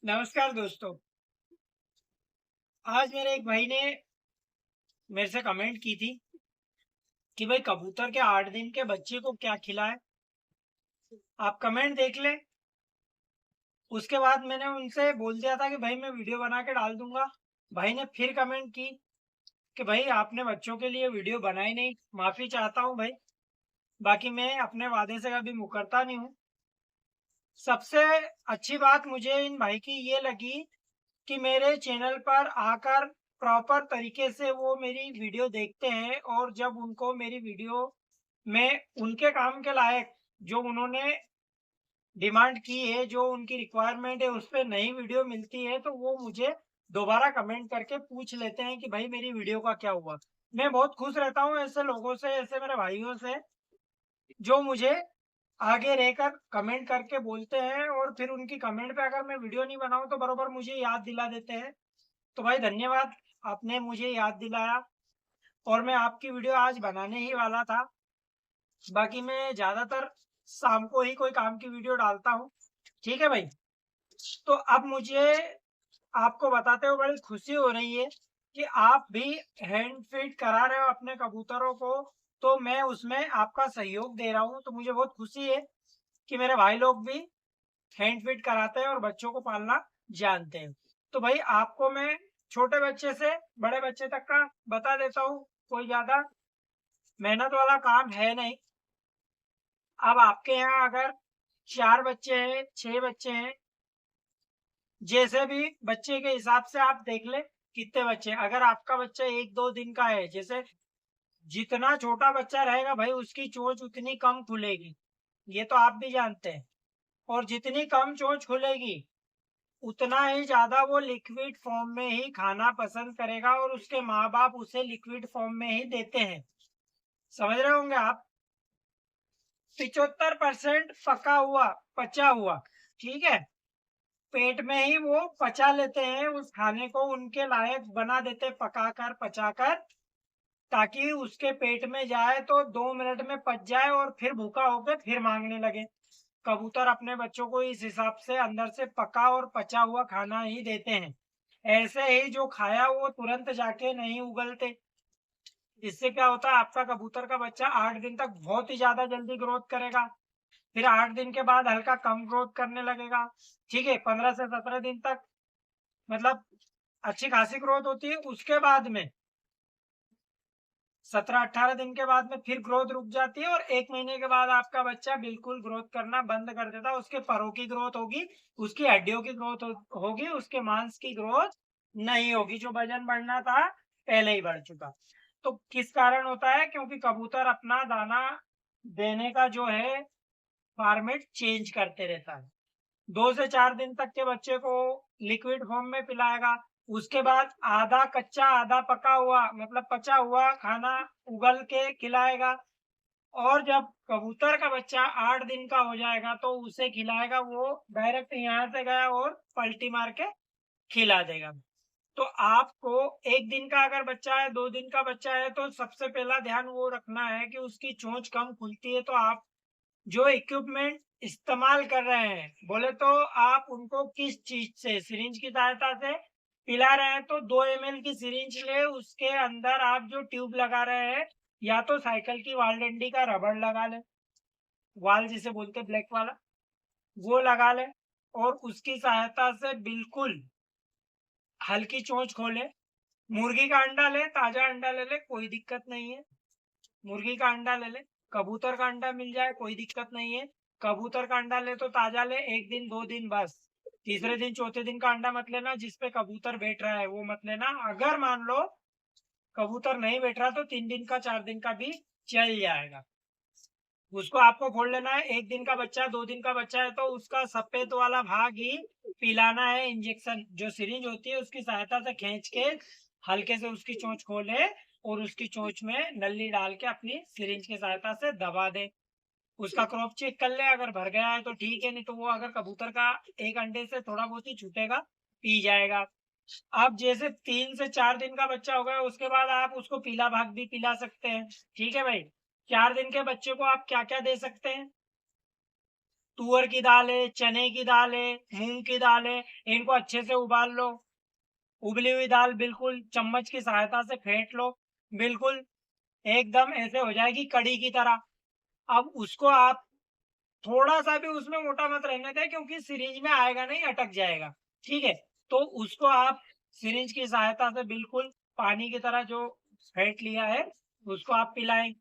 नमस्कार दोस्तों। आज मेरे एक भाई ने मेरे से कमेंट की थी कि भाई कबूतर के 8 दिन के बच्चे को क्या खिलाए। आप कमेंट देख ले। उसके बाद मैंने उनसे बोल दिया था कि भाई मैं वीडियो बना के डाल दूंगा। भाई ने फिर कमेंट की कि भाई आपने बच्चों के लिए वीडियो बनाई नहीं। माफी चाहता हूँ भाई। बाकी मैं अपने वादे से कभी मुकरता नहीं हूँ। सबसे अच्छी बात मुझे इन भाई की ये लगी कि मेरे चैनल पर आकर प्रॉपर तरीके से वो मेरी वीडियो देखते हैं, और जब उनको मेरी वीडियो में उनके काम के लायक जो उन्होंने डिमांड की है, जो उनकी रिक्वायरमेंट है, उस पर नई वीडियो मिलती है तो वो मुझे दोबारा कमेंट करके पूछ लेते हैं कि भाई मेरी वीडियो का क्या हुआ। मैं बहुत खुश रहता हूँ ऐसे लोगों से, ऐसे मेरे भाइयों से जो मुझे आगे रहकर कमेंट करके बोलते हैं, और फिर उनकी कमेंट पे अगर मैं वीडियो नहीं बनाऊं तो बरोबर मुझे याद दिला देते हैं। तो भाई धन्यवाद, आपने मुझे याद दिलाया। और मैं आपकी वीडियो आज बनाने ही वाला था। बाकी मैं ज्यादातर शाम को ही कोई काम की वीडियो डालता हूँ। ठीक है भाई। तो अब मुझे आपको बताते हुए बड़ी खुशी हो रही है कि आप भी हैंड फीड करा रहे हो अपने कबूतरों को। तो मैं उसमें आपका सहयोग दे रहा हूँ, तो मुझे बहुत खुशी है कि मेरे भाई लोग भी हैंड फीड कराते हैं और बच्चों को पालना जानते हैं। तो भाई आपको मैं छोटे बच्चे से बड़े बच्चे तक का बता देता हूँ। कोई ज्यादा मेहनत वाला काम है नहीं। अब आपके यहाँ अगर 4 बच्चे हैं, 6 बच्चे हैं, जैसे भी बच्चे के हिसाब से आप देख ले कितने बच्चे। अगर आपका बच्चा 1-2 दिन का है, जैसे जितना छोटा बच्चा रहेगा भाई उसकी चोंच उतनी कम खुलेगी, ये तो आप भी जानते हैं। और जितनी कम चोंच खुलेगी उतना ही ज्यादा वो लिक्विड फॉर्म में ही खाना पसंद करेगा, और उसके माँ बाप उसे लिक्विड फॉर्म में ही देते हैं। समझ रहे होंगे आप। 75% पका हुआ, पचा हुआ, ठीक है, पेट में ही वो पचा लेते हैं, उस खाने को उनके लायक बना देते, पकाकर पचाकर, ताकि उसके पेट में जाए तो 2 मिनट में पच जाए और फिर भूखा होकर फिर मांगने लगे। कबूतर अपने बच्चों को इस हिसाब से अंदर से पका और पचा हुआ खाना ही देते हैं। ऐसे ही जो खाया वो तुरंत जाके नहीं उगलते। इससे क्या होता है, आपका कबूतर का बच्चा 8 दिन तक बहुत ही ज्यादा जल्दी ग्रोथ करेगा। फिर 8 दिन के बाद हल्का कम ग्रोथ करने लगेगा। ठीक है, 15 से 17 दिन तक मतलब अच्छी खासी ग्रोथ होती है। उसके बाद में 17-18 दिन के बाद में फिर ग्रोथ रुक जाती है, और 1 महीने के बाद आपका बच्चा बिल्कुल ग्रोथ करना बंद कर देता है। उसके परों की ग्रोथ होगी, उसकी हड्डियों की ग्रोथ होगी, उसके मांस की ग्रोथ नहीं होगी। जो वजन बढ़ना था पहले ही बढ़ चुका। तो किस कारण होता है, क्योंकि कबूतर अपना दाना देने का जो है फॉर्मेट चेंज करते रहता है। 2 से 4 दिन तक के बच्चे को लिक्विड फॉर्म में पिलाएगा। उसके बाद आधा कच्चा आधा पका हुआ मतलब पचा हुआ खाना उगल के खिलाएगा। और जब कबूतर का बच्चा 8 दिन का हो जाएगा तो उसे खिलाएगा, वो डायरेक्ट यहाँ से गया और पलटी मार के खिला देगा। तो आपको 1 दिन का अगर बच्चा है, 2 दिन का बच्चा है, तो सबसे पहला ध्यान वो रखना है कि उसकी चोंच कम खुलती है। तो आप जो इक्विपमेंट इस्तेमाल कर रहे हैं, बोले तो आप उनको किस चीज से, सिरिंज की सहायता से पिला रहे हैं तो 2 ml की सिरिंज ले, उसके अंदर आप जो ट्यूब लगा रहे हैं, या तो साइकिल की वाल डंडी का रबड़ लगा ले, वाल जिसे बोलते ब्लैक वाला, वो लगा ले, और उसकी सहायता से बिल्कुल हल्की चोंच खोले। मुर्गी का अंडा ले, ताजा अंडा ले ले, कोई दिक्कत नहीं है। मुर्गी का अंडा ले ले, कबूतर का अंडा मिल जाए कोई दिक्कत नहीं है। कबूतर का अंडा ले तो ताजा ले, 1 दिन 2 दिन बस। तीसरे दिन चौथे दिन का अंडा मत लेना, जिसपे कबूतर बैठ रहा है वो मत लेना। अगर मान लो कबूतर नहीं बैठ रहा तो 3 दिन का 4 दिन का भी चल जाएगा। उसको आपको खोल लेना है। 1 दिन का बच्चा, 2 दिन का बच्चा है तो उसका सफेद वाला भाग ही पिलाना है। इंजेक्शन जो सिरिंज होती है उसकी सहायता से खींच के हल्के से उसकी चोंच खोले, और उसकी चोंच में नली डाल के अपनी सिरिंज की सहायता से दबा दे। उसका क्रॉप चेक कर ले, अगर भर गया है तो ठीक है, नहीं तो वो अगर कबूतर का एक अंडे से थोड़ा बहुत ही छूटेगा, पी जाएगा। आप जैसे 3 से 4 दिन का बच्चा हो गया, उसके बाद आप उसको पीला भाग भी पिला सकते हैं। ठीक है भाई। 4 दिन के बच्चे को आप क्या क्या दे सकते हैं, तुअर की दाल है, चने की दाल है, मूंग की दाल है, इनको अच्छे से उबाल लो। उबली हुई दाल बिल्कुल चम्मच की सहायता से फेंट लो, बिल्कुल एकदम ऐसे हो जाएगी कड़ी की तरह। अब उसको आप थोड़ा सा भी उसमें मोटा मत रहने दें, क्योंकि सिरिंज में आएगा नहीं, अटक जाएगा। ठीक है, तो उसको आप सिरिंज की सहायता से बिल्कुल पानी की तरह जो फेंट लिया है उसको आप पिलाएं।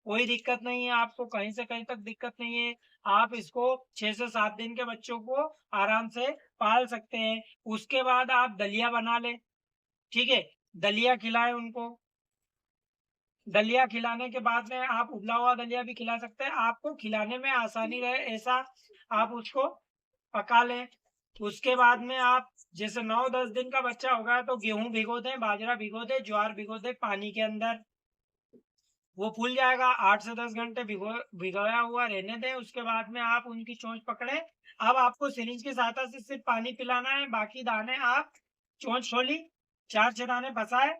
कोई दिक्कत नहीं है, आपको कहीं से कहीं तक दिक्कत नहीं है। आप इसको 6 से 7 दिन के बच्चों को आराम से पाल सकते हैं। उसके बाद आप दलिया बना लें, ठीक है? दलिया खिलाएं उनको। दलिया खिलाने के बाद में आप उबला हुआ दलिया भी खिला सकते हैं। आपको खिलाने में आसानी रहे ऐसा आप उसको पका लें। उसके बाद में आप जैसे 9-10 दिन का बच्चा होगा तो गेहूं भिगो दें, बाजरा भिगो दें, ज्वार भिगो दें पानी के अंदर। वो फूल जाएगा, 8 से 10 घंटे भिगोया हुआ रहने दें। उसके बाद में आप उनकी चोंच पकड़े। अब आपको सिरिंज की सहायता से सिर्फ पानी पिलाना है, बाकी दाने आप चोंच खोली, 4-6 दाने फंसाए,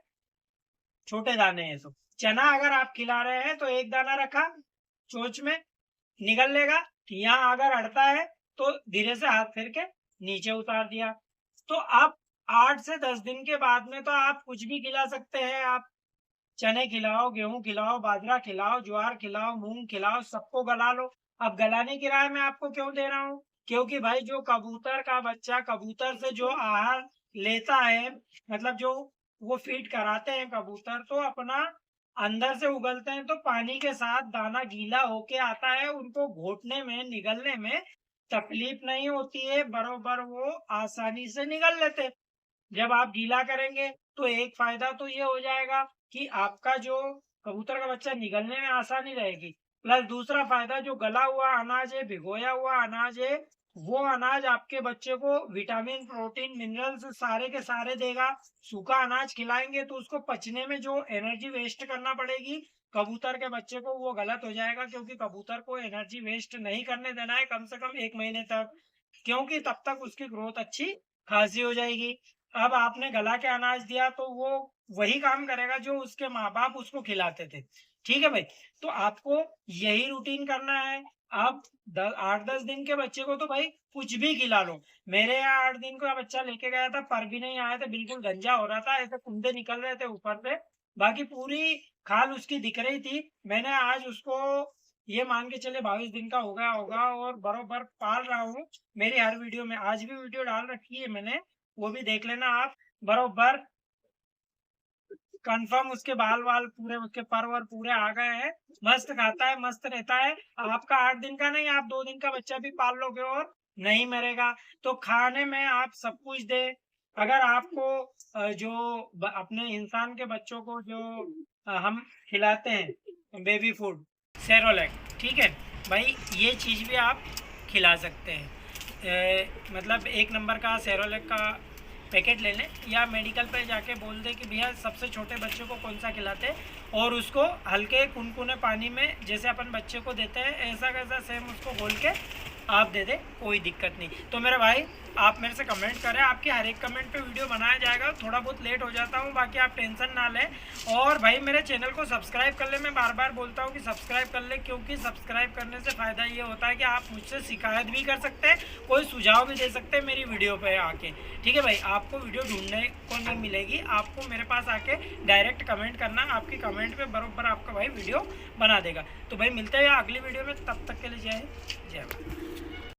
छोटे दाने हैं तो। चना अगर आप खिला रहे हैं तो एक दाना रखा चोंच में, निगल लेगा। यहाँ अगर अड़ता है तो धीरे से हाथ फेर के नीचे उतार दिया। तो आप 8 से 10 दिन के बाद में तो आप कुछ भी खिला सकते हैं। आप चने खिलाओ, गेहूं खिलाओ, बाजरा खिलाओ, ज्वार खिलाओ, मूंग खिलाओ, सबको गला लो। अब गलाने की राय मैं आपको क्यों दे रहा हूँ? क्योंकि भाई जो कबूतर का बच्चा कबूतर से जो आहार लेता है, मतलब जो वो फीड कराते हैं कबूतर, तो अपना अंदर से उगलते हैं तो पानी के साथ दाना गीला होके आता है। उनको घोटने में, निगलने में तकलीफ नहीं होती है, बरोबर वो आसानी से निगल लेते हैं। जब आप गीला करेंगे तो एक फायदा तो ये हो जाएगा कि आपका जो कबूतर का बच्चा निगलने में आसानी रहेगी। प्लस दूसरा फायदा, जो गला हुआ अनाज है, भिगोया हुआ अनाज है, वो अनाज आपके बच्चे को विटामिन, प्रोटीन, मिनरल्स सारे के सारे देगा। सूखा अनाज खिलाएंगे तो उसको पचने में जो एनर्जी वेस्ट करना पड़ेगी कबूतर के बच्चे को, वो गलत हो जाएगा। क्योंकि कबूतर को एनर्जी वेस्ट नहीं करने देना है कम से कम 1 महीने तक, क्योंकि तब तक उसकी ग्रोथ अच्छी खासी हो जाएगी। अब आपने गला के अनाज दिया तो वो वही काम करेगा जो उसके माँ बाप उसको खिलाते थे। ठीक है भाई, तो आपको यही रूटीन करना है। आप 8-10 दिन के बच्चे को तो भाई कुछ भी खिला लो। मेरे यहाँ 8 दिन का बच्चा लेके गया था, पर भी नहीं आया था, बिल्कुल गंजा हो रहा था, ऐसे कुंदे निकल रहे थे ऊपर से, बाकी पूरी खाल उसकी दिख रही थी। मैंने आज उसको ये मान के चले 22 दिन का हो गया होगा और बरोबर पाल रहा हूँ। मेरी हर वीडियो में आज भी वीडियो डाल रखी है मैंने, वो भी देख लेना आप। बरोबर कंफर्म उसके बाल वाल पूरे, उसके पर वर पूरे आ गए हैं। मस्त खाता है, मस्त रहता है। आपका 8 दिन का नहीं, आप 2 दिन का बच्चा भी पाल लोगे और नहीं मरेगा। तो खाने में आप सब कुछ दे। अगर आपको जो अपने इंसान के बच्चों को जो हम खिलाते हैं बेबी फूड, सेरोलैक, ठीक है भाई, ये चीज़ भी आप खिला सकते हैं। मतलब 1 नंबर का सेरोलैक का पैकेट ले लें, या मेडिकल पे जाके बोल दें कि भैया सबसे छोटे बच्चे को कौन सा खिलाते हैं, और उसको हल्के कुनकुने पानी में जैसे अपन बच्चे को देते हैं ऐसा कैसा सेम उसको घोल के आप दे दें, कोई दिक्कत नहीं। तो मेरे भाई आप मेरे से कमेंट करें, आपके हर एक कमेंट पे वीडियो बनाया जाएगा। थोड़ा बहुत लेट हो जाता हूँ, बाकी आप टेंशन ना लें। और भाई मेरे चैनल को सब्सक्राइब कर ले। मैं बार बार बोलता हूँ कि सब्सक्राइब कर ले, क्योंकि सब्सक्राइब करने से फ़ायदा ये होता है कि आप मुझसे शिकायत भी कर सकते हैं, कोई सुझाव भी दे सकते हैं मेरी वीडियो पर आके। ठीक है भाई, आपको वीडियो ढूंढने को नहीं मिलेगी, आपको मेरे पास आके डायरेक्ट कमेंट करना, आपकी कमेंट पे बरोबर आपका भाई वीडियो बना देगा। तो भाई मिलते हैं अगली वीडियो में, तब तक के लिए जय हिंद, जय भारत।